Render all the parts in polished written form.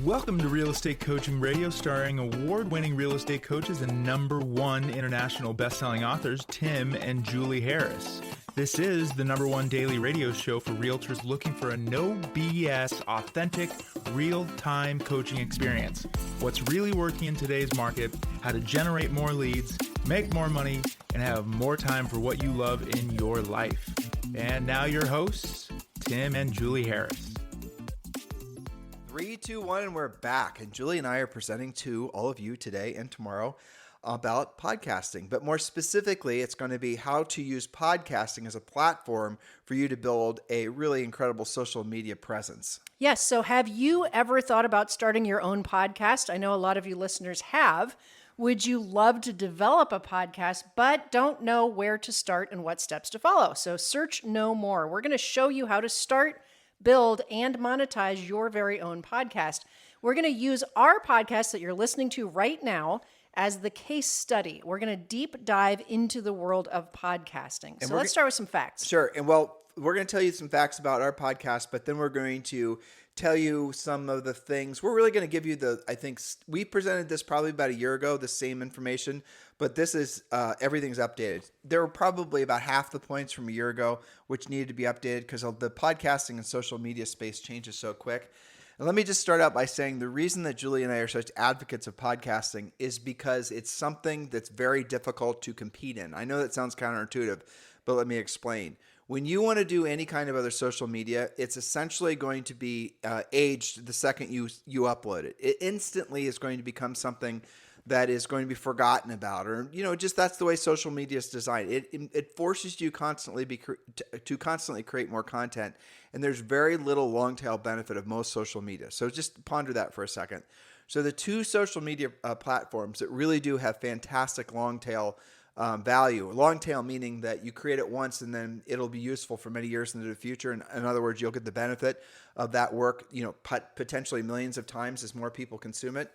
Welcome to Real Estate Coaching Radio, starring award-winning real estate coaches and #1 international best-selling authors, Tim and Julie Harris. This is the #1 daily radio show for realtors looking for a no BS, authentic, real-time coaching experience. What's really working in today's market, how to generate more leads, make more money, and have more time for what you love in your life. And now your hosts, Tim and Julie Harris. 3, 2, 1, and we're back. And Julie and I are presenting to all of you today and tomorrow about podcasting. But more specifically, it's going to be how to use podcasting as a platform for you to build a really incredible social media presence. Yes. So have you ever thought about starting your own podcast? I know a lot of you listeners have. Would you love to develop a podcast, but don't know where to start and what steps to follow? So search no more. We're going to show you how to start, build, and monetize your very own podcast. We're going to use our podcast that you're listening to right now as the case study. We're going to deep dive into the world of podcasting. So let's start with some facts. Sure. And well, we're going to tell you some facts about our podcast, but then we're going to tell you some of the things. We're really going to give you we presented this probably about a year ago, the same information, but this is, everything's updated. There were probably about half the points from a year ago, which needed to be updated because the podcasting and social media space changes so quick. And let me just start out by saying the reason that Julie and I are such advocates of podcasting is because it's something that's very difficult to compete in. I know that sounds counterintuitive, but let me explain. When you want to do any kind of other social media, it's essentially going to be aged the second you upload it. It instantly is going to become something that is going to be forgotten about, or just that's the way social media is designed. It forces you to constantly create more content, and there's very little long tail benefit of most social media. So just ponder that for a second. So the two social media platforms that really do have fantastic long tail value. Long tail meaning that you create it once and then it'll be useful for many years into the future. And in other words, you'll get the benefit of that work, potentially millions of times as more people consume it.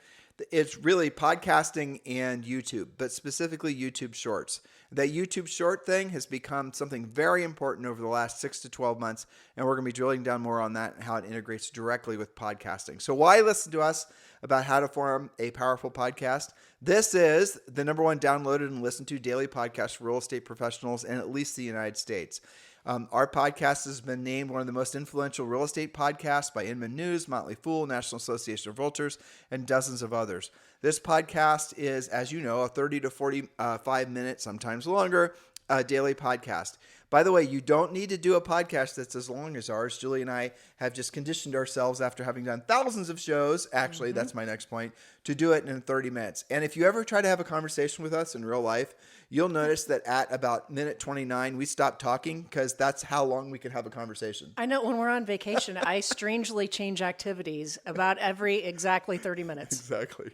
It's really podcasting and YouTube, but specifically YouTube Shorts. That YouTube Short thing has become something very important over the last 6 to 12 months, and we're going to be drilling down more on that and how it integrates directly with podcasting. So why listen to us about how to form a powerful podcast? This is the #1 downloaded and listened to daily podcast for real estate professionals in at least the United States. Our podcast has been named one of the most influential real estate podcasts by Inman News, Motley Fool, National Association of Realtors, and dozens of others. This podcast is, as you know, a 30 to 45 minute, sometimes longer, daily podcast. By the way, you don't need to do a podcast that's as long as ours. Julie and I have just conditioned ourselves after having done thousands of shows. Actually, that's my next point, to do it in 30 minutes. And if you ever try to have a conversation with us in real life, you'll notice that at about minute 29, we stop talking because that's how long we can have a conversation. I know when we're on vacation, I strangely change activities about every exactly 30 minutes. Exactly.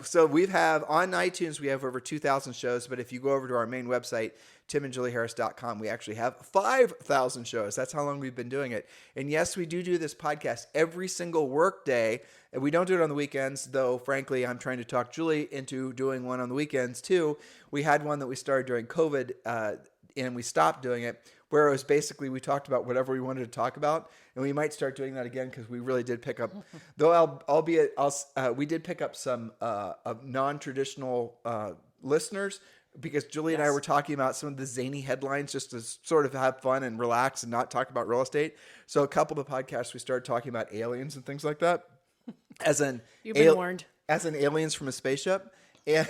So we have on iTunes, we have over 2,000 shows. But if you go over to our main website, timandjulieharris.com, we actually have 5,000 shows. That's how long we've been doing it. And yes, we do this podcast every single work day. And we don't do it on the weekends, though, frankly, I'm trying to talk Julie into doing one on the weekends, too. We had one that we started during COVID, and we stopped doing it, where it was basically we talked about whatever we wanted to talk about. And we might start doing that again because we really did pick up, though we did pick up some of non-traditional listeners, because Julie and I were talking about some of the zany headlines just to sort of have fun and relax and not talk about real estate. So a couple of the podcasts, we started talking about aliens and things like that. You've been warned. As in aliens from a spaceship. And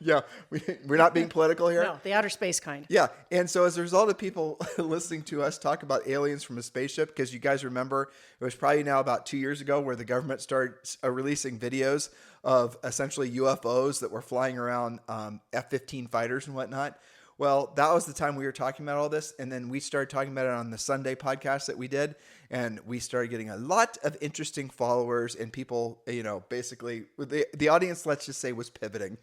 we're not being political here. No, the outer space kind. Yeah. And so as a result of people listening to us talk about aliens from a spaceship, because you guys remember it was probably now about 2 years ago where the government started releasing videos of essentially UFOs that were flying around F-15 fighters and whatnot. Well, that was the time we were talking about all this. And then we started talking about it on the Sunday podcast that we did. And we started getting a lot of interesting followers and people, basically the audience, let's just say, was pivoting.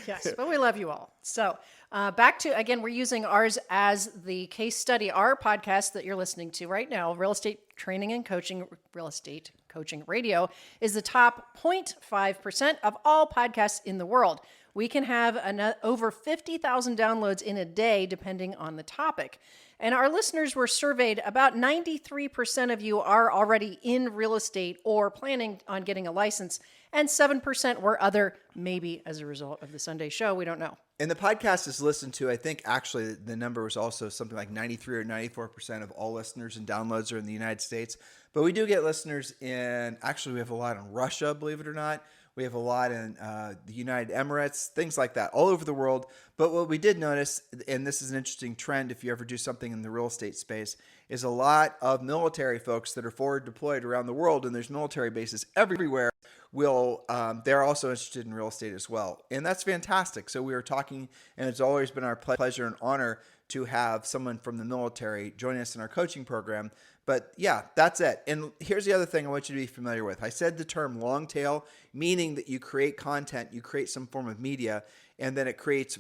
Yes, but we love you all. So back to, again, we're using ours as the case study. Our podcast that you're listening to right now, Real Estate Training and Coaching, Real Estate Coaching Radio, is the top 0.5% of all podcasts in the world. We can have over 50,000 downloads in a day, depending on the topic. And our listeners were surveyed. About 93% of you are already in real estate or planning on getting a license, and 7% were other, maybe as a result of the Sunday show. We don't know. And the podcast is listened to, I think actually the number was also something like 93 or 94% of all listeners and downloads are in the United States. But we do get listeners actually we have a lot in Russia, believe it or not. We have a lot in the United Emirates, things like that, all over the world. But what we did notice, and this is an interesting trend if you ever do something in the real estate space, is a lot of military folks that are forward deployed around the world, and there's military bases everywhere, they're also interested in real estate as well. And that's fantastic. So we were talking, and it's always been our pleasure and honor to have someone from the military join us in our coaching program. But yeah, that's it. And here's the other thing I want you to be familiar with. I said the term long tail, meaning that you create content, you create some form of media, and then it creates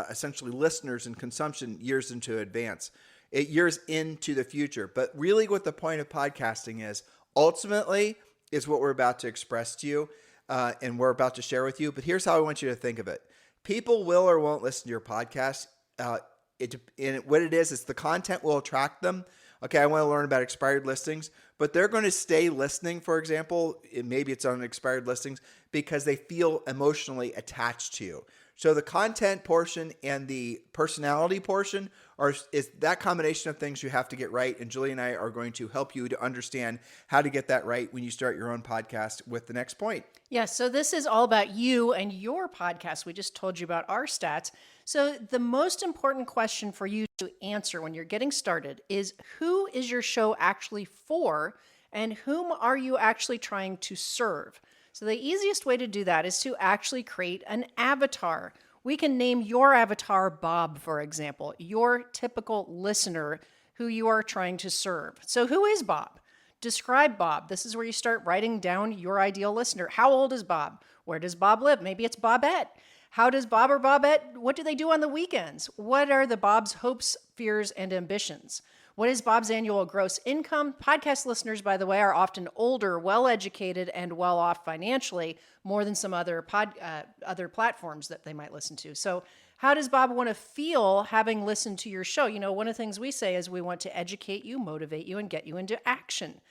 essentially listeners and consumption years into advance, years into the future. But really what the point of podcasting is, ultimately, is what we're about to express to you and we're about to share with you. But here's how I want you to think of it. People will or won't listen to your podcast. What it is the content will attract them. Okay, I want to learn about expired listings, but they're going to stay listening, for example, maybe it's on expired listings, because they feel emotionally attached to you. So the content portion and the personality portion is that combination of things you have to get right. And Julie and I are going to help you to understand how to get that right when you start your own podcast with the next point. Yes, so this is all about you and your podcast. We just told you about our stats. So the most important question for you to answer when you're getting started is, who is your show actually for, and whom are you actually trying to serve? So the easiest way to do that is to actually create an avatar. We can name your avatar Bob, for example, your typical listener who you are trying to serve. So who is Bob? Describe Bob. This is where you start writing down your ideal listener. How old is Bob? Where does Bob live? Maybe it's Bobette. How does Bob or Bobette, what do they do on the weekends? What are Bob's hopes, fears, and ambitions? What is Bob's annual gross income? Podcast listeners, by the way, are often older, well-educated, and well-off financially, more than some other platforms that they might listen to. So how does Bob want to feel having listened to your show? You know, one of the things we say is we want to educate you, motivate you, and get you into action.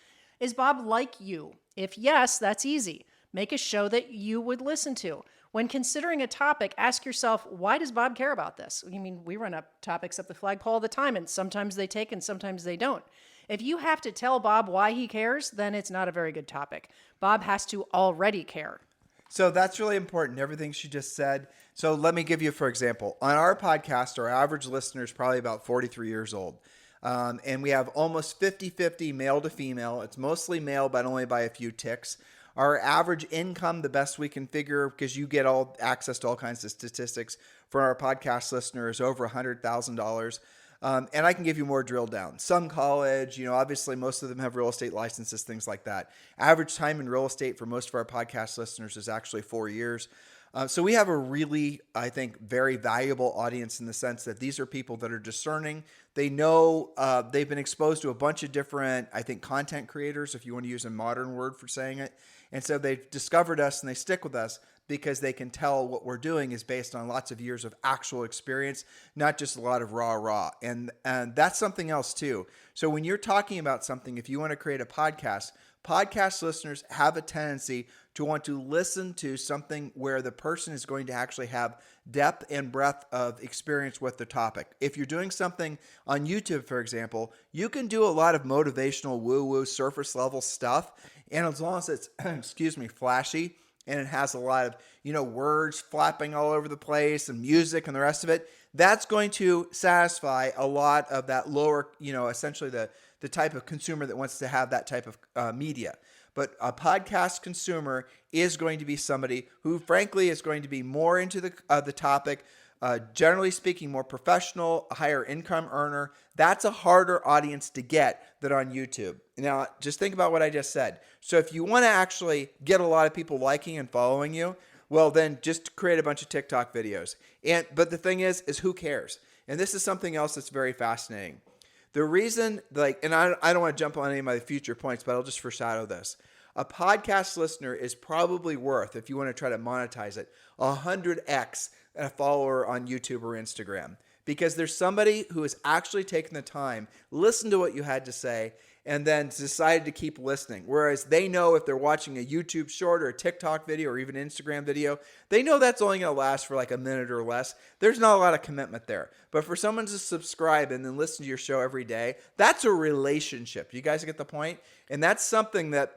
Is Bob like you? If yes, that's easy. Make a show that you would listen to. When considering a topic, ask yourself, why does Bob care about this? I mean, we run up topics up the flagpole all the time, and sometimes they take and sometimes they don't. If you have to tell Bob why he cares, then it's not a very good topic. Bob has to already care. So that's really important, everything she just said. So let me give you, for example, on our podcast, our average listener is probably about 43 years old. And we have almost 50-50 male to female. It's mostly male, but only by a few ticks. Our average income, the best we can figure, because you get all access to all kinds of statistics for our podcast listeners, over $100,000. And I can give you more drill down. Some college, obviously most of them have real estate licenses, things like that. Average time in real estate for most of our podcast listeners is actually 4 years. So we have a really, I think, very valuable audience in the sense that these are people that are discerning. They know they've been exposed to a bunch of different, I think, content creators, if you want to use a modern word for saying it. And so they've discovered us and they stick with us because they can tell what we're doing is based on lots of years of actual experience, not just a lot of rah-rah. And that's something else too. So when you're talking about something, if you want to create a podcast listeners have a tendency to want to listen to something where the person is going to actually have depth and breadth of experience with the topic. If you're doing something on YouTube, for example, you can do a lot of motivational woo-woo surface level stuff. And as long as it's, flashy, and it has a lot of, words flapping all over the place and music and the rest of it, that's going to satisfy a lot of that lower, essentially the type of consumer that wants to have that type of media. But a podcast consumer is going to be somebody who, frankly, is going to be more into the topic, generally speaking, more professional, a higher income earner. That's a harder audience to get than on YouTube. Now, just think about what I just said. So if you want to actually get a lot of people liking and following you, well, then just create a bunch of TikTok videos. But the thing is who cares? And this is something else that's very fascinating. The reason, and I don't want to jump on any of my future points, but I'll just foreshadow this. A podcast listener is probably worth, if you want to try to monetize it, 100x a follower on YouTube or Instagram. Because there's somebody who has actually taken the time, listened to what you had to say, and then decided to keep listening. Whereas they know if they're watching a YouTube short or a TikTok video or even Instagram video, they know that's only going to last for like a minute or less. There's not a lot of commitment there. But for someone to subscribe and then listen to your show every day, that's a relationship. You guys get the point? And that's something that,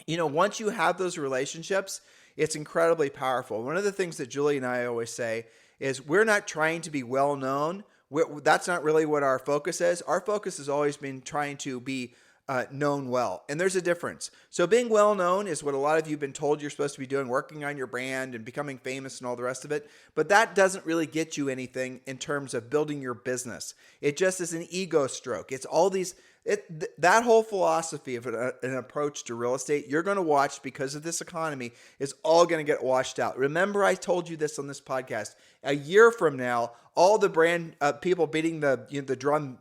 once you have those relationships, it's incredibly powerful. One of the things that Julie and I always say is we're not trying to be well known. That's not really what our focus is. Our focus has always been trying to be known well. And there's a difference. So being well known is what a lot of you have been told you're supposed to be doing, working on your brand and becoming famous and all the rest of it. But that doesn't really get you anything in terms of building your business. It just is an ego stroke. It's all these... that whole philosophy of an approach to real estate, you're going to watch because of this economy, is all going to get washed out. Remember, I told you this on this podcast. A year from now, all the brand people beating the drum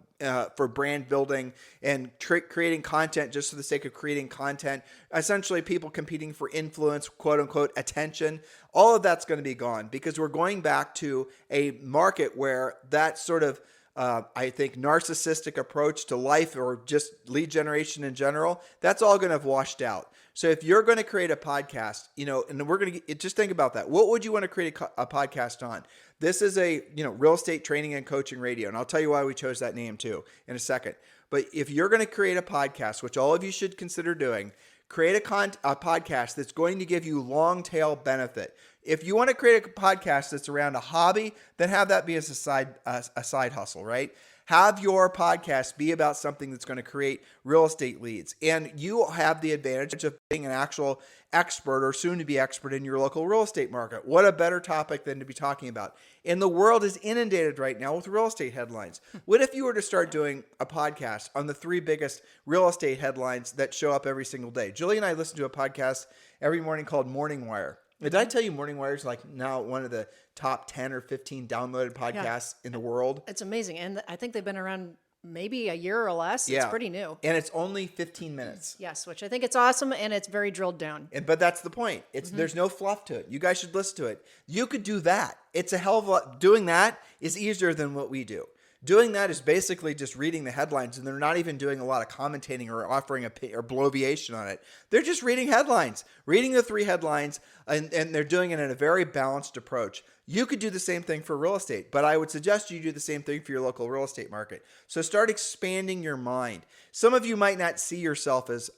for brand building and creating content just for the sake of creating content, essentially people competing for influence, quote unquote, attention, all of that's going to be gone because we're going back to a market where that sort of I think narcissistic approach to life or just lead generation in general, that's all going to have washed out. So if you're going to create a podcast, and we're going to just think about that. What would you want to create a podcast on? This is a, real estate training and coaching radio. And I'll tell you why we chose that name too in a second. But if you're going to create a podcast, which all of you should consider doing, create a podcast that's going to give you long tail benefit. If you want to create a podcast that's around a hobby, then have that be as a side hustle, right? Have your podcast be about something that's going to create real estate leads. And you have the advantage of being an actual expert or soon to be expert in your local real estate market. What a better topic than to be talking about. And the world is inundated right now with real estate headlines. What if you were to start doing a podcast on the 3 biggest real estate headlines that show up every single day? Julie and I listen to a podcast every morning called Morning Wire. Did I tell you Morning Wire is like now one of the top 10 or 15 downloaded podcasts in the world? It's amazing. And I think they've been around maybe a year or less. Yeah. It's pretty new. And it's only 15 minutes. Yes, which I think it's awesome and it's very drilled down. But that's the point. There's no fluff to it. You guys should listen to it. You could do that. It's a hell of a lot. Doing that is easier than what we do. Doing that is basically just reading the headlines, and they're not even doing a lot of commentating or offering or bloviation on it. They're just reading headlines, reading the 3 headlines, and they're doing it in a very balanced approach. You could do the same thing for real estate, but I would suggest you do the same thing for your local real estate market. So start expanding your mind. Some of you might not see yourself as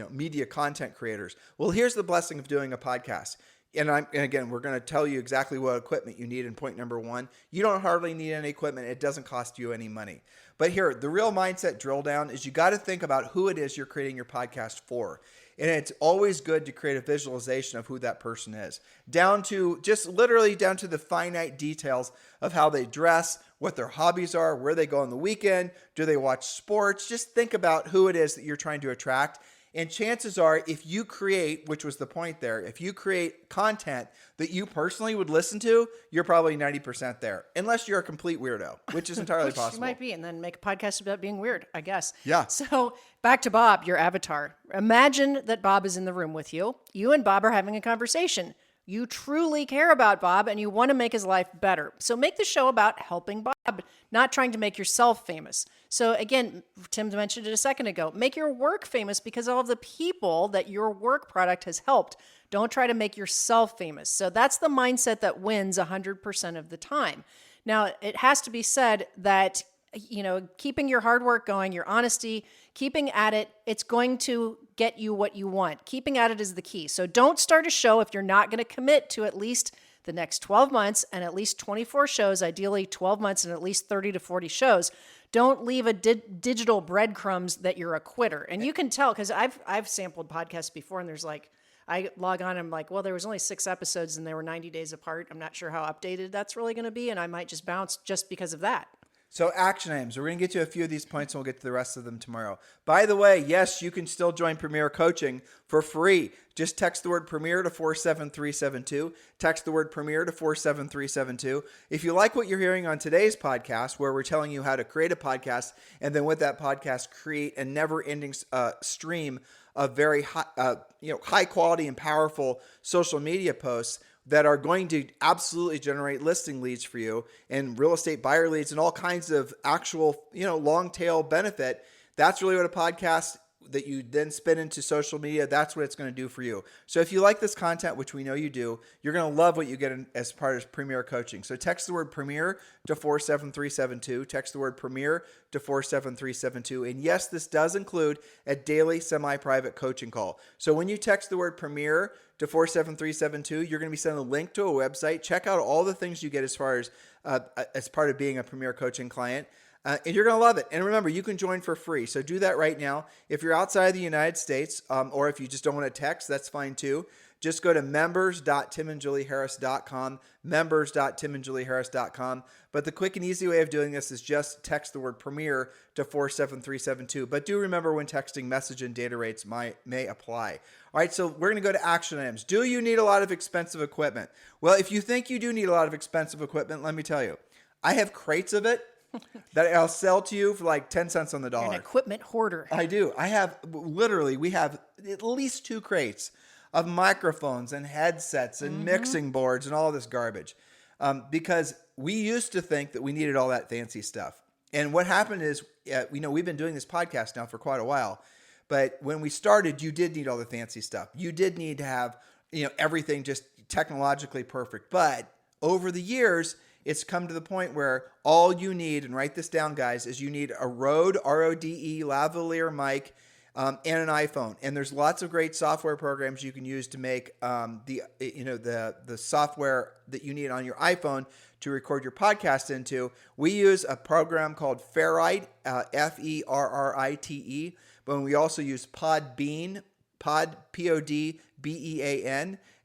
media content creators. Well, here's the blessing of doing a podcast. And again, we're going to tell you exactly what equipment you need in point number 1. You don't hardly need any equipment. It doesn't cost you any money. But here, the real mindset drill down is you got to think about who it is you're creating your podcast for. And it's always good to create a visualization of who that person is, down to the finite details of how they dress, what their hobbies are, where they go on the weekend, do they watch sports? Just think about who it is that you're trying to attract. And chances are, if you create, which was the point there, if you create content that you personally would listen to, you're probably 90% there. Unless you're a complete weirdo, which is entirely possible. You might be, and then make a podcast about being weird, I guess. Yeah. So back to Bob, your avatar. Imagine that Bob is in the room with you. You and Bob are having a conversation. You truly care about Bob and you want to make his life better. So make the show about helping Bob, not trying to make yourself famous. So again, Tim mentioned it a second ago, make your work famous because of all of the people that your work product has helped. Don't try to make yourself famous. So that's the mindset that wins 100% of the time. Now, it has to be said that, keeping your hard work going, your honesty, keeping at it, it's going to get you what you want. Keeping at it is the key. So don't start a show if you're not going to commit to at least the next 12 months and at least 24 shows, ideally 12 months and at least 30 to 40 shows. Don't leave a digital breadcrumbs that you're a quitter. And you can tell, because I've sampled podcasts before and there's like, I log on and I'm like, well, there was only 6 episodes and they were 90 days apart. I'm not sure how updated that's really going to be. And I might just bounce just because of that. So action items. We're going to get to a few of these points and we'll get to the rest of them tomorrow. By the way, yes, you can still join Premier Coaching for free. Just text the word Premier to 47372. Text the word Premier to 47372. If you like what you're hearing on today's podcast, where we're telling you how to create a podcast and then with that podcast create a never-ending stream of very high quality and powerful social media posts that are going to absolutely generate listing leads for you and real estate buyer leads and all kinds of actual, long tail benefit. That's really what a podcast that you then spin into social media, that's what it's going to do for you. So if you like this content, which we know you do, you're going to love what you get as part of Premier Coaching. So text the word Premier to 47372. Text the word Premier to 47372. And yes, this does include a daily semi-private coaching call. So when you text the word Premier to 47372, you're going to be sent a link to a website. Check out all the things you get as part of being a Premier Coaching client. And you're going to love it. And remember, you can join for free. So do that right now. If you're outside the United States, or if you just don't want to text, that's fine too. Just go to members.timandjulieharris.com, members.timandjulieharris.com. But the quick and easy way of doing this is just text the word Premier to 47372. But do remember when texting, message and data rates may apply. All right, so we're going to go to action items. Do you need a lot of expensive equipment? Well, if you think you do need a lot of expensive equipment, let me tell you, I have crates of it that I'll sell to you for like 10 cents on the dollar. An equipment hoarder. I do. We have at least 2 crates of microphones and headsets and mixing boards and all this garbage. Because we used to think that we needed all that fancy stuff. And what happened is, we've been doing this podcast now for quite a while. But when we started, you did need all the fancy stuff. You did need to have, everything just technologically perfect. But over the years, it's come to the point where all you need, and write this down, guys, is you need a Rode, R-O-D-E, lavalier mic, and an iPhone. And there's lots of great software programs you can use to make the software that you need on your iPhone to record your podcast into. We use a program called Ferrite, Ferrite, but we also use Podbean, Podbean,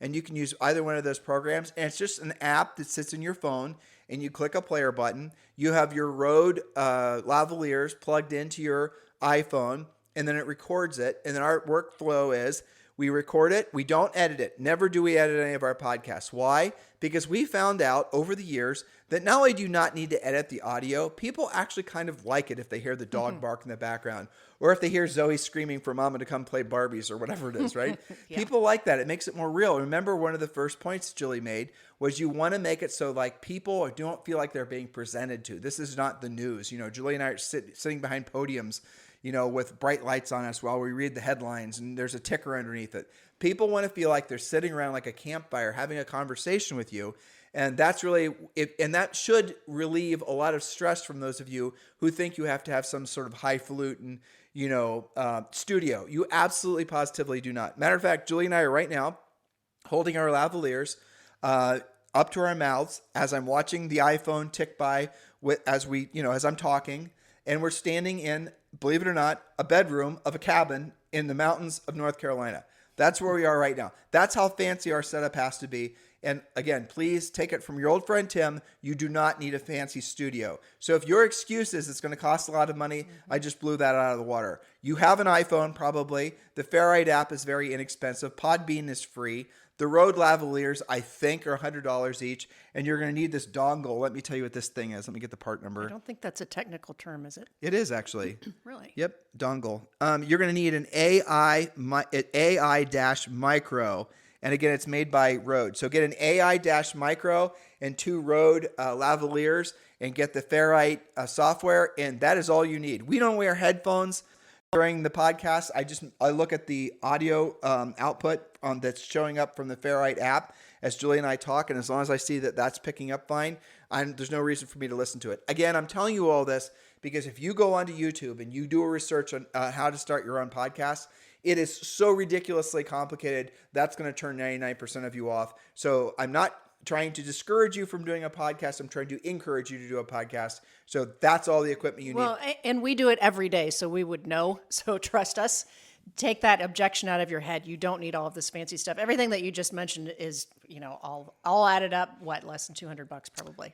and you can use either one of those programs. And it's just an app that sits in your phone, and you click a player button. You have your Rode lavaliers plugged into your iPhone, and then it records it. And then our workflow is we record it. We don't edit it. Never do we edit any of our podcasts. Why? Because we found out over the years that not only do you not need to edit the audio, people actually kind of like it if they hear the dog bark in the background, or if they hear Zoe screaming for mama to come play Barbies or whatever it is, right? Yeah. People like that. It makes it more real. Remember, one of the first points Julie made was you want to make it so like people don't feel like they're being presented to. This is not the news. Julie and I are sitting behind podiums, with bright lights on us while we read the headlines, and there's a ticker underneath it. People want to feel like they're sitting around like a campfire having a conversation with you. And that's really it. And that should relieve a lot of stress from those of you who think you have to have some sort of highfalutin, studio. You absolutely positively do not. Matter of fact, Julie and I are right now holding our lavaliers up to our mouths as I'm watching the iPhone tick by as I'm talking. And we're standing in, believe it or not, a bedroom of a cabin in the mountains of North Carolina. That's where we are right now. That's how fancy our setup has to be. And again, please take it from your old friend Tim. You do not need a fancy studio. So if your excuse is it's going to cost a lot of money, I just blew that out of the water. You have an iPhone probably. The Ferrite app is very inexpensive. Podbean is free. The Rode lavaliers, I think, are $100 each. And you're going to need this dongle. Let me tell you what this thing is. Let me get the part number. I don't think that's a technical term, is it? It is actually. Really? Yep, dongle. You're going to need an AI-micro. And again, it's made by Rode. So get an AI-micro and 2 Rode lavaliers and get the Ferrite software. And that is all you need. We don't wear headphones during the podcast. I look at the audio output that's showing up from the Ferrite app as Julie and I talk. And as long as I see that that's picking up fine, there's no reason for me to listen to it. Again, I'm telling you all this because if you go onto YouTube and you do a research on how to start your own podcast, it is so ridiculously complicated. That's going to turn 99% of you off. So I'm not trying to discourage you from doing a podcast. I'm trying to encourage you to do a podcast. So that's all the equipment you need. Well, and we do it every day, so we would know. So trust us. take that objection out of your head. You don't need all of this fancy stuff. Everything that you just mentioned is, all added up, less than $200 probably.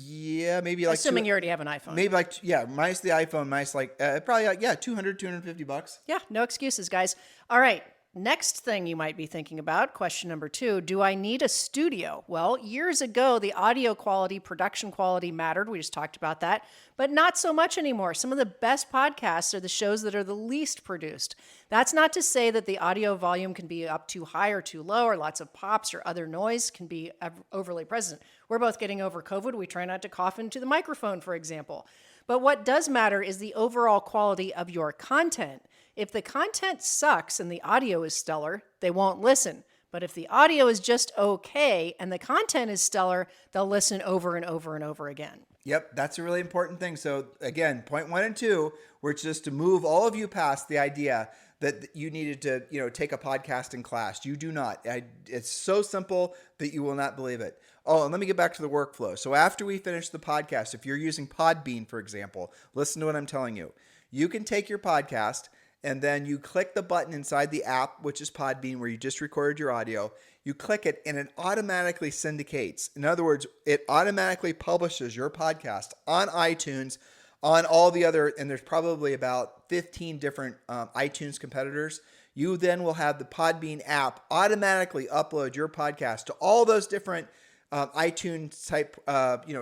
Yeah, maybe like assuming you already have an iPhone. Maybe minus the iPhone, minus probably $200-$250. Yeah, no excuses, guys. All right. Next thing you might be thinking about, question number 2, do I need a studio? Well, years ago, the audio quality, production quality mattered. We just talked about that, but not so much anymore. Some of the best podcasts are the shows that are the least produced. That's not to say that the audio volume can be up too high or too low, or lots of pops or other noise can be overly present. We're both getting over COVID. We try not to cough into the microphone, for example. But what does matter is the overall quality of your content. If the content sucks and the audio is stellar, they won't listen. But if the audio is just okay and the content is stellar, they'll listen over and over and over again. Yep, that's a really important thing. So again, point 1 and 2 were just to move all of you past the idea that you needed to, take a podcasting class. You do not. It's so simple that you will not believe it. Oh, and let me get back to the workflow. So after we finish the podcast, if you're using Podbean, for example, listen to what I'm telling you. You can take your podcast and then you click the button inside the app, which is Podbean, where you just recorded your audio. You click it and it automatically syndicates. In other words, it automatically publishes your podcast on iTunes, on all the other, and there's probably about 15 different iTunes competitors. You then will have the Podbean app automatically upload your podcast to all those different iTunes type,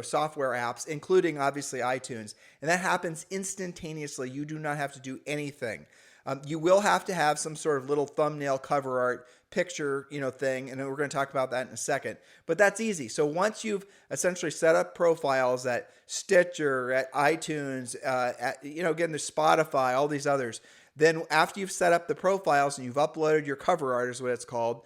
software apps, including obviously iTunes. And that happens instantaneously. You do not have to do anything. You will have to have some sort of little thumbnail cover art picture, thing. And we're going to talk about that in a second, but that's easy. So once you've essentially set up profiles at Stitcher, at iTunes, again, there's Spotify, all these others. Then after you've set up the profiles and you've uploaded your cover art is what it's called,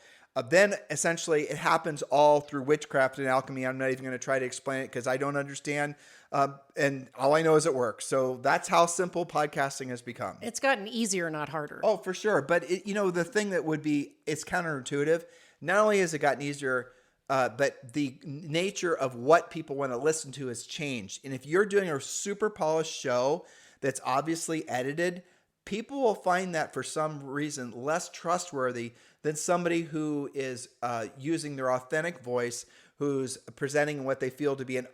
then essentially it happens all through witchcraft and alchemy. I'm not even going to try to explain it because I don't understand. And all I know is it works. So that's how simple podcasting has become. It's gotten easier, not harder. Oh, for sure. But the thing that it's counterintuitive. Not only has it gotten easier, but the nature of what people want to listen to has changed. And if you're doing a super polished show that's obviously edited, people will find that for some reason less trustworthy than somebody who is using their authentic voice, who's presenting what they feel to be an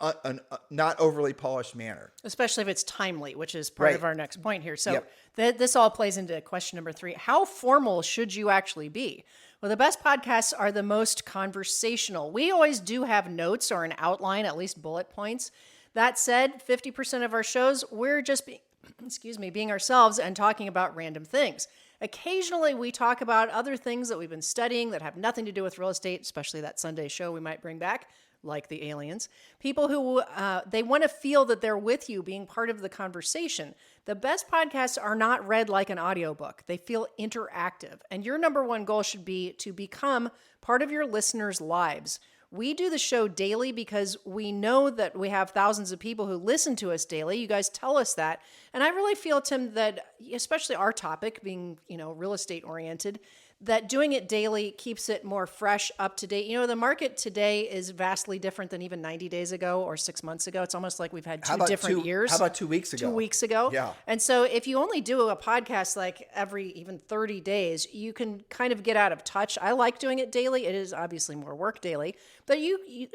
not overly polished manner. Especially if it's timely, which is part of our next point here. So Yep. This all plays into question number 3. How formal should you actually be? Well, the best podcasts are the most conversational. We always do have notes or an outline, at least bullet points. That said, 50% of our shows, we're just being ourselves and talking about random things. Occasionally, we talk about other things that we've been studying that have nothing to do with real estate, especially that Sunday show we might bring back, like the aliens. People who, they want to feel that they're with you, being part of the conversation. The best podcasts are not read like an audiobook. They feel interactive. And your number one goal should be to become part of your listeners' lives. We do the show daily because we know that we have thousands of people who listen to us daily. You guys tell us that. And I really feel, Tim, that especially our topic being, real estate oriented, that doing it daily keeps it more fresh, up to date. The market today is vastly different than even 90 days ago or 6 months ago. It's almost like we've had two different years. How about 2 weeks ago? 2 weeks ago. Yeah. And so if you only do a podcast like every even 30 days, you can kind of get out of touch. I like doing it daily. It is obviously more work daily. But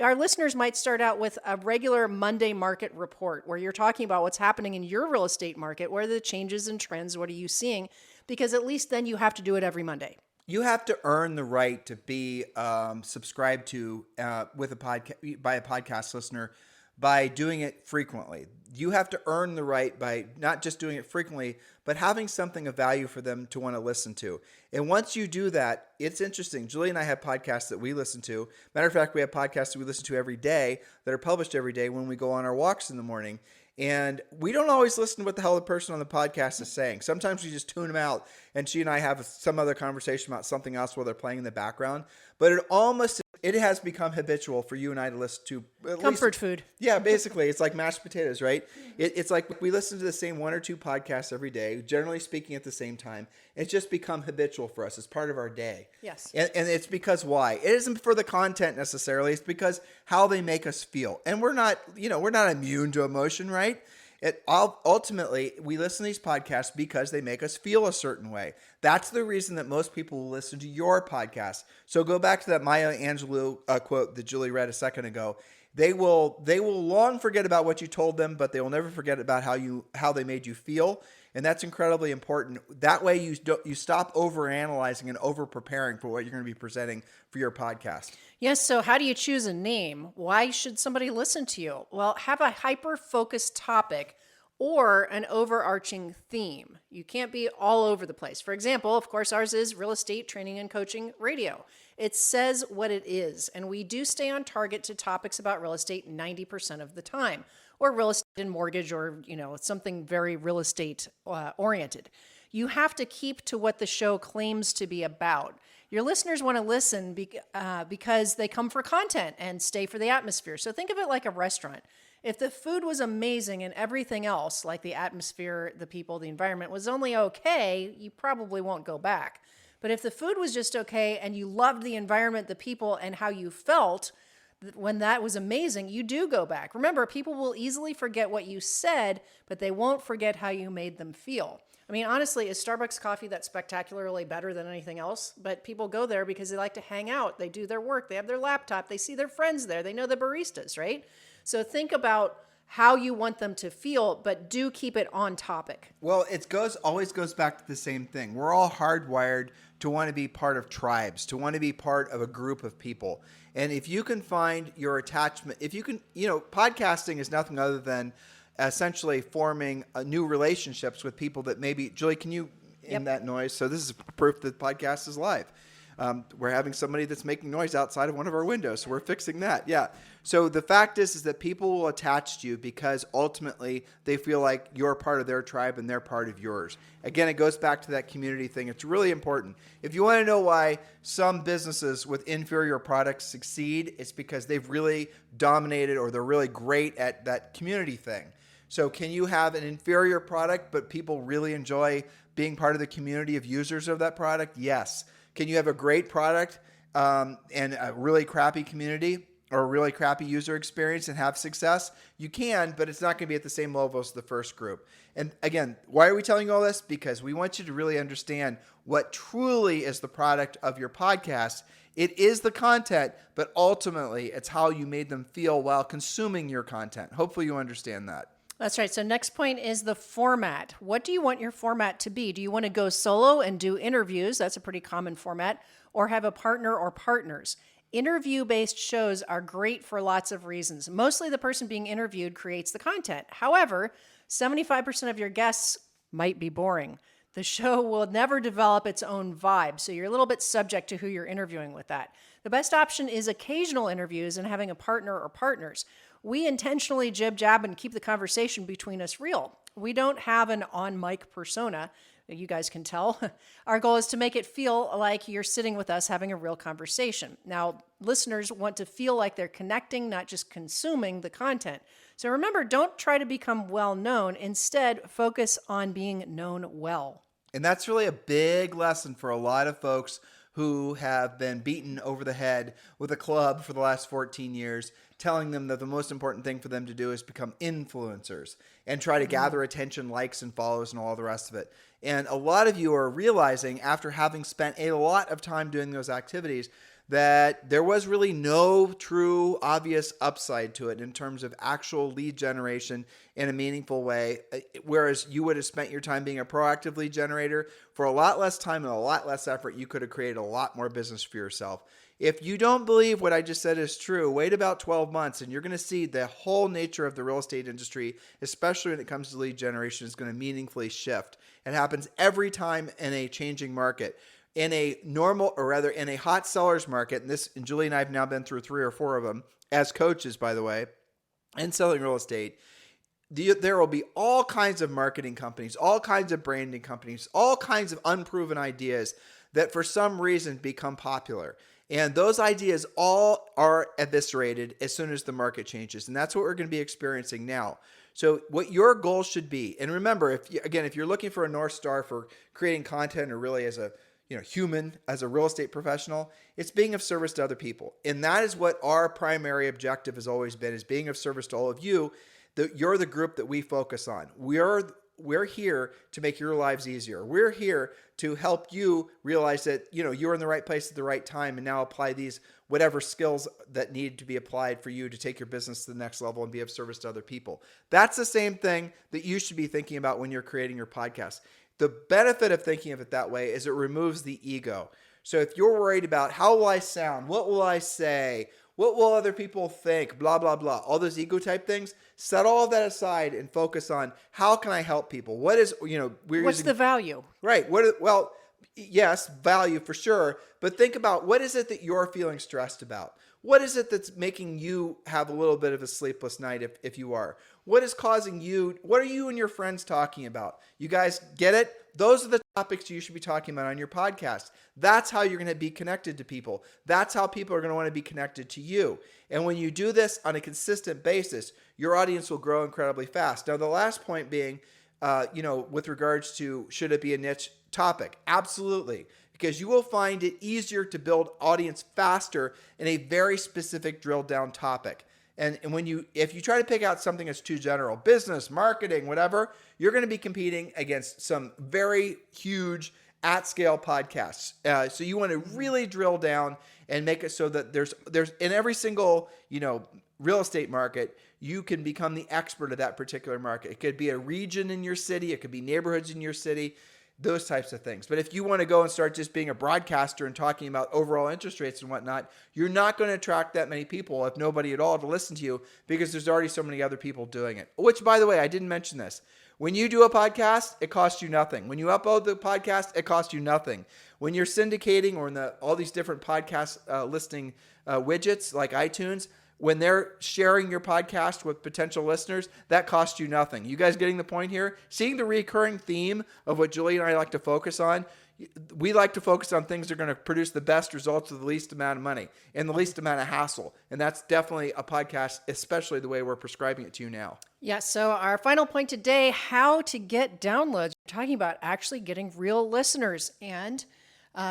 our listeners might start out with a regular Monday market report where you're talking about what's happening in your real estate market. What are the changes and trends? What are you seeing? Because at least then you have to do it every Monday. You have to earn the right to be subscribed to with by a podcast listener by doing it frequently. You have to earn the right by not just doing it frequently, but having something of value for them to want to listen to. And once you do that, it's interesting. Julie and I have podcasts that we listen to. Matter of fact, we have podcasts that we listen to every day that are published every day when we go on our walks in the morning. And we don't always listen to what the hell the person on the podcast is saying. Sometimes we just tune them out, and she and I have some other conversation about something else while they're playing in the background. But it has become habitual for you and I to listen to comfort food. Yeah, basically. It's like mashed potatoes, right? It's like we listen to the same 1 or 2 podcasts every day, generally speaking at the same time. It's just become habitual for us. It's part of our day. Yes. And it's because why? It isn't for the content necessarily. It's because how they make us feel. And we're not immune to emotion, right? Ultimately, we listen to these podcasts because they make us feel a certain way. That's the reason that most people will listen to your podcast. So go back to that Maya Angelou quote that Julie read a second ago. They will long forget about what you told them, but they will never forget about how they made you feel. And that's incredibly important. That way you stop overanalyzing and over preparing for what you're going to be presenting for your podcast. Yes, so how do you choose a name? Why should somebody listen to you? Well, have a hyper-focused topic or an overarching theme. You can't be all over the place. For example, of course, ours is Real Estate Training and Coaching Radio. It says what it is, and we do stay on target to topics about real estate 90% of the time, or real estate and mortgage, or something very real estate oriented. You have to keep to what the show claims to be about. Your listeners want to listen because they come for content and stay for the atmosphere. So think of it like a restaurant. If the food was amazing and everything else, like the atmosphere, the people, the environment, was only okay, you probably won't go back. But if the food was just okay and you loved the environment, the people, and how you felt when that was amazing, you do go back. Remember, people will easily forget what you said, but they won't forget how you made them feel. I mean, honestly, is Starbucks coffee that spectacularly better than anything else? But people go there because they like to hang out. They do their work. They have their laptop. They see their friends there. They know the baristas, right? So think about how you want them to feel, but do keep it on topic. Well, always goes back to the same thing. We're all hardwired to want to be part of tribes, to want to be part of a group of people. And if you can find your attachment, podcasting is nothing other than essentially forming new relationships with people that maybe, Julie, can you end that noise? So this is proof that the podcast is live. We're having somebody that's making noise outside of one of our windows, so we're fixing that. Yeah. So the fact is that people will attach to you because ultimately they feel like you're part of their tribe and they're part of yours. Again, it goes back to that community thing. It's really important. If you want to know why some businesses with inferior products succeed, it's because they've really dominated or they're really great at that community thing. So can you have an inferior product, but people really enjoy being part of the community of users of that product? Yes. Can you have a great product and a really crappy community or a really crappy user experience and have success? You can, but it's not going to be at the same level as the first group. And again, why are we telling you all this? Because we want you to really understand what truly is the product of your podcast. It is the content, but ultimately it's how you made them feel while consuming your content. Hopefully you understand that. That's right. So next point is the format. What do you want your format to be? Do you want to go solo and do interviews? That's a pretty common format. Or have a partner or partners? Interview-based shows are great for lots of reasons. Mostly the person being interviewed creates the content. However, 75% of your guests might be boring. The show will never develop its own vibe, so you're a little bit subject to who you're interviewing with that. The best option is occasional interviews and having a partner or partners. We intentionally jib-jab and keep the conversation between us real. We don't have an on-mic persona. You guys can tell. Our goal is to make it feel like you're sitting with us having a real conversation. Now, listeners want to feel like they're connecting, not just consuming the content. So remember, don't try to become well-known. Instead, focus on being known well. And that's really a big lesson for a lot of folks who have been beaten over the head with a club for the last 14 years, telling them that the most important thing for them to do is become influencers and try to gather attention, likes, and follows, and all the rest of it. And a lot of you are realizing, after having spent a lot of time doing those activities, that there was really no true obvious upside to it in terms of actual lead generation in a meaningful way, whereas you would have spent your time being a proactive lead generator for a lot less time and a lot less effort. You could have created a lot more business for yourself. If you don't believe what I just said is true, wait about 12 months and you're going to see the whole nature of the real estate industry, especially when it comes to lead generation, is going to meaningfully shift. It happens every time in a changing market. In a normal, or rather in a hot seller's market, and Julie and I have now been through 3 or 4 of them as coaches, by the way, and selling real estate, there will be all kinds of marketing companies, all kinds of branding companies, all kinds of unproven ideas that for some reason become popular. And those ideas all are eviscerated as soon as the market changes. And that's what we're going to be experiencing now. So what your goal should be, and remember, if you're looking for a North Star for creating content or really as a human, as a real estate professional, it's being of service to other people. And that is what our primary objective has always been, is being of service to all of you. You're the group that we focus on. We're here to make your lives easier. We're here to help you realize that, you're in the right place at the right time, and now apply these whatever skills that need to be applied for you to take your business to the next level and be of service to other people. That's the same thing that you should be thinking about when you're creating your podcast. The benefit of thinking of it that way is it removes the ego. So if you're worried about how will I sound, what will I say, what will other people think, blah, blah, blah, all those ego type things, set all of that aside and focus on how can I help people? What is, what's the value? Right. Yes, value for sure. But think about, what is it that you're feeling stressed about? What is it that's making you have a little bit of a sleepless night if you are? What is causing you? What are you and your friends talking about? You guys get it? Those are the topics you should be talking about on your podcast. That's how you're going to be connected to people. That's how people are going to want to be connected to you. And when you do this on a consistent basis, your audience will grow incredibly fast. Now, the last point being, with regards to should it be a niche topic? Absolutely. Because you will find it easier to build audience faster in a very specific drilled down topic. And if you try to pick out something that's too general, business, marketing, whatever, you're going to be competing against some very huge at scale podcasts. So you want to really drill down and make it so that there's in every single, real estate market, you can become the expert of that particular market. It could be a region in your city. It could be neighborhoods in your city. Those types of things. But if you want to go and start just being a broadcaster and talking about overall interest rates and whatnot, you're not going to attract that many people, if nobody at all, to listen to you, because there's already so many other people doing it. Which, by the way, I didn't mention this. When you do a podcast, it costs you nothing. When you upload the podcast, it costs you nothing. When you're syndicating or in all these different podcast listing widgets like iTunes, when they're sharing your podcast with potential listeners, that costs you nothing. You guys getting the point here? Seeing the recurring theme of what Julie and I like to focus on, we like to focus on things that are going to produce the best results with the least amount of money and the least amount of hassle. And that's definitely a podcast, especially the way we're prescribing it to you now. Yeah, so our final point today, how to get downloads. We're talking about actually getting real listeners and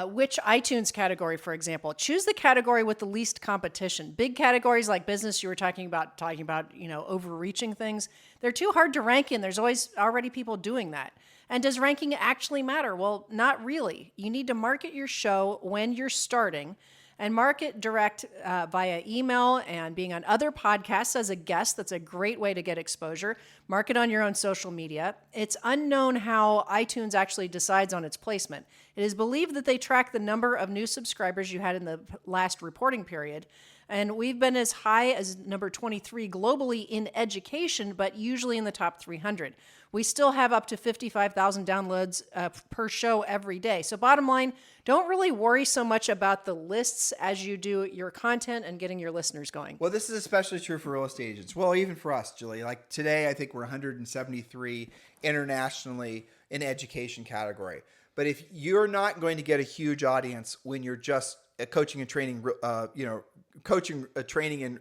which iTunes category, for example. Choose the category with the least competition. Big categories like business, you were talking about, overreaching things. They're too hard to rank in. There's always already people doing that. And does ranking actually matter? Well, not really. You need to market your show when you're starting and market direct via email and being on other podcasts as a guest. That's a great way to get exposure. Market on your own social media. It's unknown how iTunes actually decides on its placement. It is believed that they track the number of new subscribers you had in the last reporting period. And we've been as high as number 23 globally in education, but usually in the top 300. We still have up to 55,000 downloads per show every day. So bottom line, don't really worry so much about the lists as you do your content and getting your listeners going. Well, this is especially true for real estate agents. Well, even for us, Julie. Like today, I think we're 173 internationally in education category. But if you're not going to get a huge audience when you're just coaching and training, training and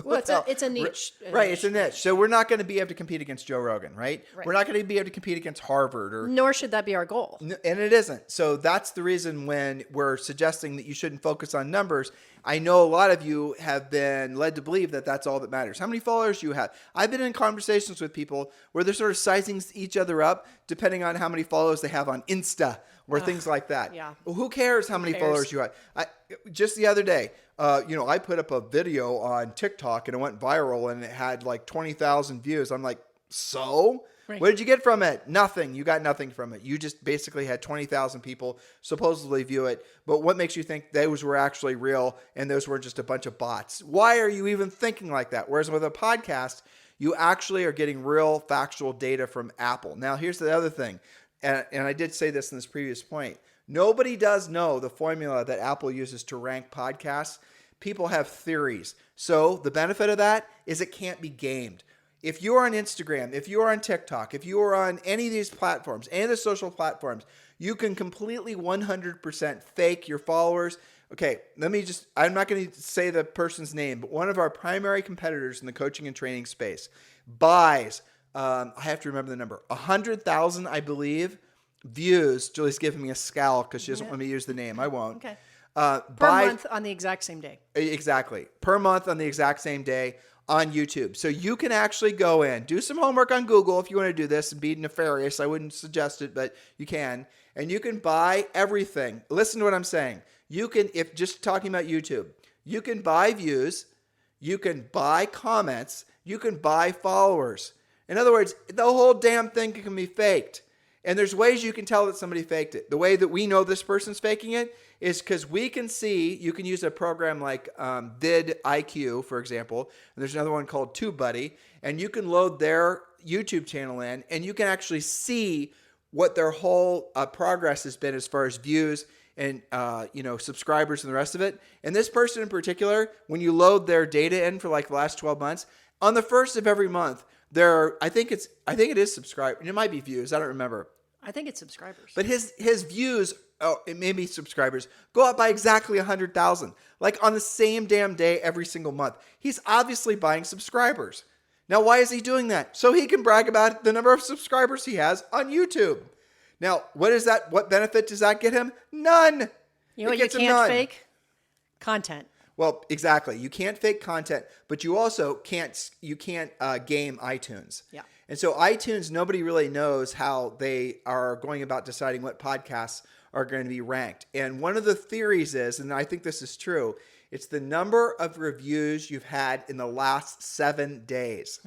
well, it's a niche. Right, it's a niche. So we're not going to be able to compete against Joe Rogan, right? We're not going to be able to compete against Harvard. Nor should that be our goal. And it isn't. So that's the reason when we're suggesting that you shouldn't focus on numbers. I know a lot of you have been led to believe that that's all that matters. How many followers do you have? I've been in conversations with people where they're sort of sizing each other up depending on how many followers they have on Insta or things like that. Yeah. Well, who cares how many followers you have? Just the other day, I put up a video on TikTok and it went viral and it had like 20,000 views. I'm like, so? Right. What did you get from it? Nothing. You got nothing from it. You just basically had 20,000 people supposedly view it. But what makes you think those were actually real and those were just a bunch of bots? Why are you even thinking like that? Whereas with a podcast, you actually are getting real factual data from Apple. Now, here's the other thing. And I did say this in this previous point. Nobody does know the formula that Apple uses to rank podcasts. People have theories. So the benefit of that is it can't be gamed. If you are on Instagram, if you are on TikTok, if you are on any of these platforms, any of the social platforms, you can completely 100% fake your followers. Okay, I'm not going to say the person's name, but one of our primary competitors in the coaching and training space buys, I have to remember the number, 100,000, I believe, views. Julie's giving me a scowl because she doesn't want me to use the name. I won't. Okay. Per month on the exact same day. Exactly. Per month on the exact same day on YouTube. So you can actually go in, do some homework on Google if you want to do this and be nefarious. I wouldn't suggest it, but you can. And you can buy everything. Listen to what I'm saying. You can, if just talking about YouTube, you can buy views, you can buy comments, you can buy followers. In other words, the whole damn thing can be faked. And there's ways you can tell that somebody faked it. The way that we know this person's faking it is because we can see, you can use a program like vidIQ, for example. And there's another one called TubeBuddy. And you can load their YouTube channel in, and you can actually see what their whole progress has been as far as views and subscribers and the rest of it. And this person in particular, when you load their data in for like the last 12 months, on the first of every month, I think it is subscribers. It might be views. I don't remember. I think it's subscribers. But his views, it may be subscribers, go up by exactly 100,000. Like on the same damn day every single month. He's obviously buying subscribers. Now, why is he doing that? So he can brag about the number of subscribers he has on YouTube. Now, what benefit does that get him? None. You know what you can't fake? Content. Well, exactly. You can't fake content, but you also can't game iTunes. Yeah. And so iTunes, nobody really knows how they are going about deciding what podcasts are going to be ranked. And one of the theories is, and I think this is true, it's the number of reviews you've had in the last 7 days.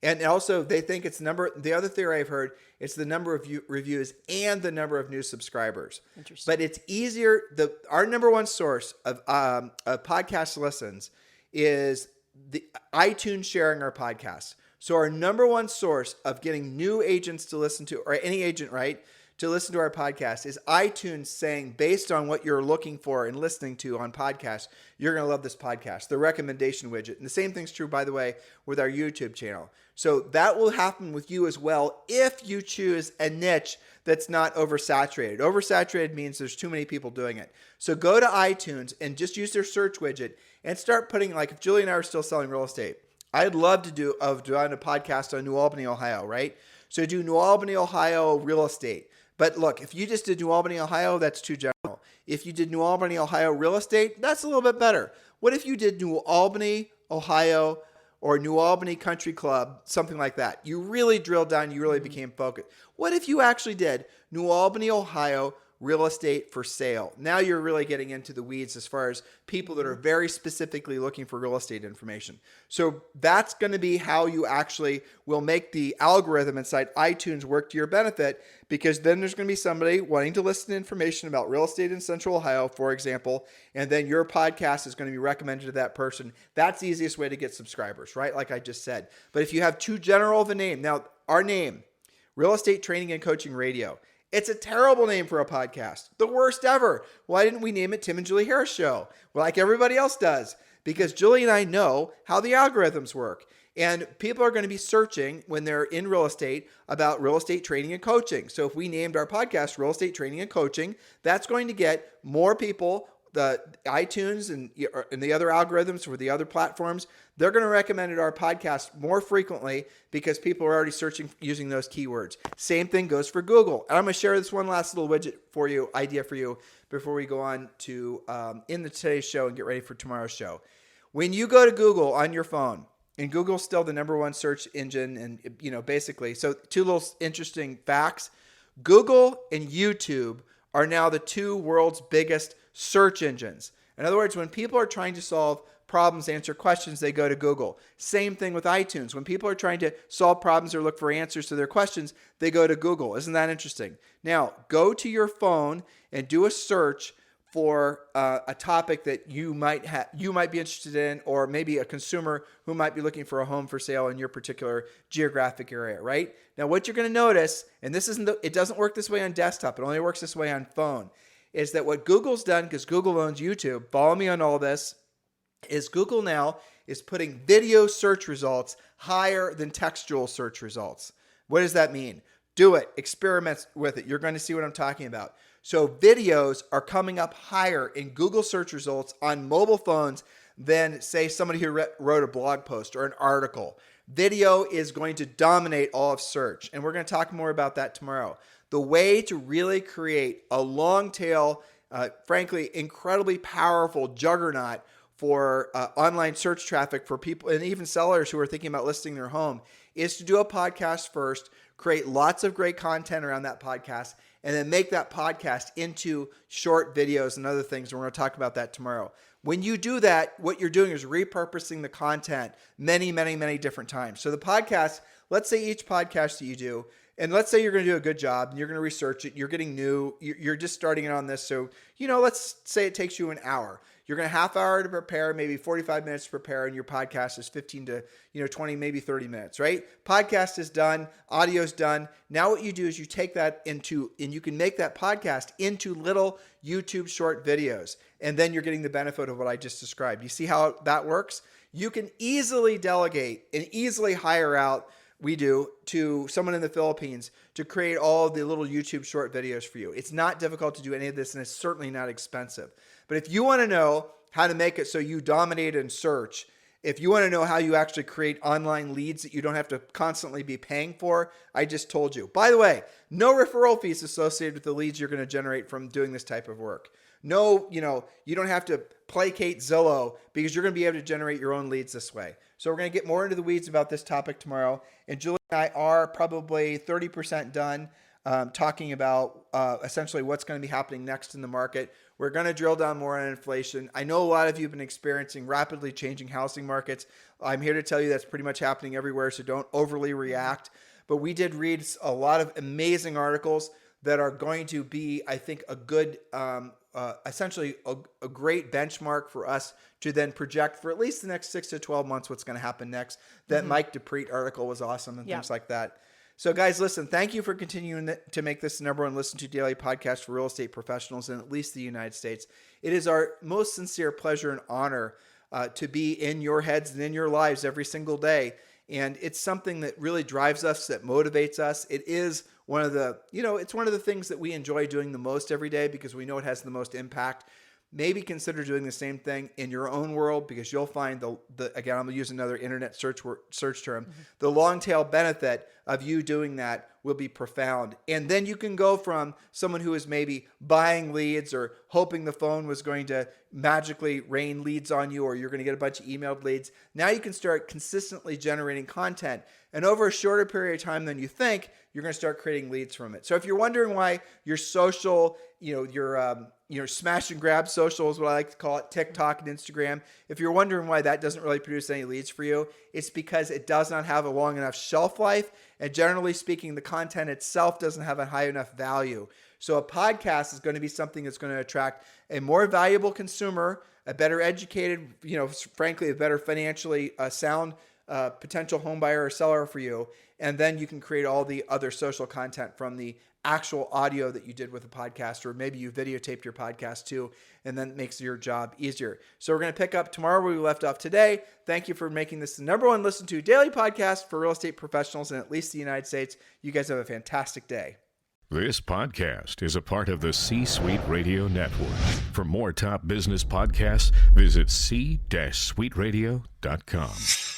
And also they think it's the other theory I've heard, it's the number of reviews and the number of new subscribers. Interesting. But it's easier. Our number one source of podcast listens is the iTunes sharing our podcast. So our number one source of getting new agents to listen to, or any agent, right, to listen to our podcast is iTunes saying, based on what you're looking for and listening to on podcasts, you're going to love this podcast, the recommendation widget. And the same thing's true, by the way, with our YouTube channel. So that will happen with you as well if you choose a niche that's not oversaturated. Oversaturated means there's too many people doing it. So go to iTunes and just use their search widget and start putting, like if Julie and I are still selling real estate, I'd love to do a podcast on New Albany, Ohio, right? So do New Albany, Ohio real estate. But look, if you just did New Albany, Ohio, that's too general. If you did New Albany, Ohio real estate, that's a little bit better. What if you did New Albany, Ohio, or New Albany Country Club, something like that? You really drilled down, you really became focused. What if you actually did New Albany, Ohio real estate for sale? Now you're really getting into the weeds as far as people that are very specifically looking for real estate information. So that's going to be how you actually will make the algorithm inside iTunes work to your benefit, because then there's going to be somebody wanting to listen to information about real estate in Central Ohio, for example, and then your podcast is going to be recommended to that person. That's the easiest way to get subscribers, right? Like I just said. But if you have too general of a name, now our name, Real Estate Training and Coaching Radio, it's a terrible name for a podcast. The worst ever. Why didn't we name it Tim and Julie Harris Show? Well, like everybody else does. Because Julie and I know how the algorithms work. And people are going to be searching when they're in real estate about real estate training and coaching. So if we named our podcast Real Estate Training and Coaching, that's going to get more people. The iTunes and the other algorithms for the other platforms, they're going to recommend our podcast more frequently because people are already searching using those keywords. Same thing goes for Google. And I'm going to share this one last little widget for you, idea for you, before we go on to in today's show and get ready for tomorrow's show. When you go to Google on your phone, and Google's still the number one search engine, and basically, so two little interesting facts. Google and YouTube are now the two world's biggest search engines. In other words, when people are trying to solve problems, answer questions, they go to Google. Same thing with iTunes. When people are trying to solve problems or look for answers to their questions, they go to Google. Isn't that interesting? Now, go to your phone and do a search for a topic that you might be interested in, or maybe a consumer who might be looking for a home for sale in your particular geographic area, right? Now, what you're going to notice, and it doesn't work this way on desktop, it only works this way on phone, is that what Google's done, because Google owns YouTube, follow me on all this, is Google now is putting video search results higher than textual search results. What does that mean? Do it. Experiment with it. You're going to see what I'm talking about. So videos are coming up higher in Google search results on mobile phones than, say, somebody who wrote a blog post or an article. Video is going to dominate all of search, and we're going to talk more about that tomorrow. The way to really create a long tail, frankly, incredibly powerful juggernaut for online search traffic for people and even sellers who are thinking about listing their home is to do a podcast first, create lots of great content around that podcast, and then make that podcast into short videos and other things. And we're going to talk about that tomorrow. When you do that, what you're doing is repurposing the content many, many, many different times. So the podcast, let's say each podcast that you do, and let's say you're going to do a good job and you're going to research it, you're getting new, you're just starting it on this. So, let's say it takes you an hour. You're going to half hour to prepare, maybe 45 minutes to prepare, and your podcast is 15 to 20, maybe 30 minutes, right? Podcast is done, audio's done. Now what you do is you take that and you can make that podcast into little YouTube short videos, and then you're getting the benefit of what I just described. You see how that works? You can easily delegate and easily hire out, we do, to someone in the Philippines to create all of the little YouTube short videos for you. It's not difficult to do any of this, and it's certainly not expensive. But if you want to know how to make it so you dominate in search, if you want to know how you actually create online leads that you don't have to constantly be paying for, I just told you. By the way, no referral fees associated with the leads you're going to generate from doing this type of work. No, you don't have to placate Zillow because you're going to be able to generate your own leads this way. So we're going to get more into the weeds about this topic tomorrow. And Julie and I are probably 30% done talking about essentially what's going to be happening next in the market. We're going to drill down more on inflation. I know a lot of you have been experiencing rapidly changing housing markets. I'm here to tell you that's pretty much happening everywhere, so don't overly react. But we did read a lot of amazing articles that are going to be, I think, a good, essentially a great benchmark for us to then project for at least the next 6 to 12 months what's going to happen next. That Mike DePreet article was awesome and things like that. So guys, listen, thank you for continuing to make this the number one listen to daily podcast for real estate professionals in at least the United States. It is our most sincere pleasure and honor to be in your heads and in your lives every single day. And it's something that really drives us, that motivates us. It is one of the, it's one of the things that we enjoy doing the most every day because we know it has the most impact. Maybe consider doing the same thing in your own world because you'll find again, I'm going to use another internet search term, the long tail benefit of you doing that will be profound. And then you can go from someone who is maybe buying leads or hoping the phone was going to magically rain leads on you or you're going to get a bunch of emailed leads. Now you can start consistently generating content. And over a shorter period of time than you think, you're going to start creating leads from it. So if you're wondering why your social, your smash and grab social is what I like to call it, TikTok and Instagram. If you're wondering why that doesn't really produce any leads for you, it's because it does not have a long enough shelf life. And generally speaking, the content itself doesn't have a high enough value. So a podcast is going to be something that's going to attract a more valuable consumer, a better educated, frankly, a better financially sound potential home buyer or seller for you. And then you can create all the other social content from the actual audio that you did with a podcast, or maybe you videotaped your podcast too, and then it makes your job easier. So we're going to pick up tomorrow where we left off today. Thank you for making this the number one listen to daily podcast for real estate professionals in at least the United States. You guys have a fantastic day. This podcast is a part of the C-Suite Radio Network. For more top business podcasts, visit c-suiteradio.com.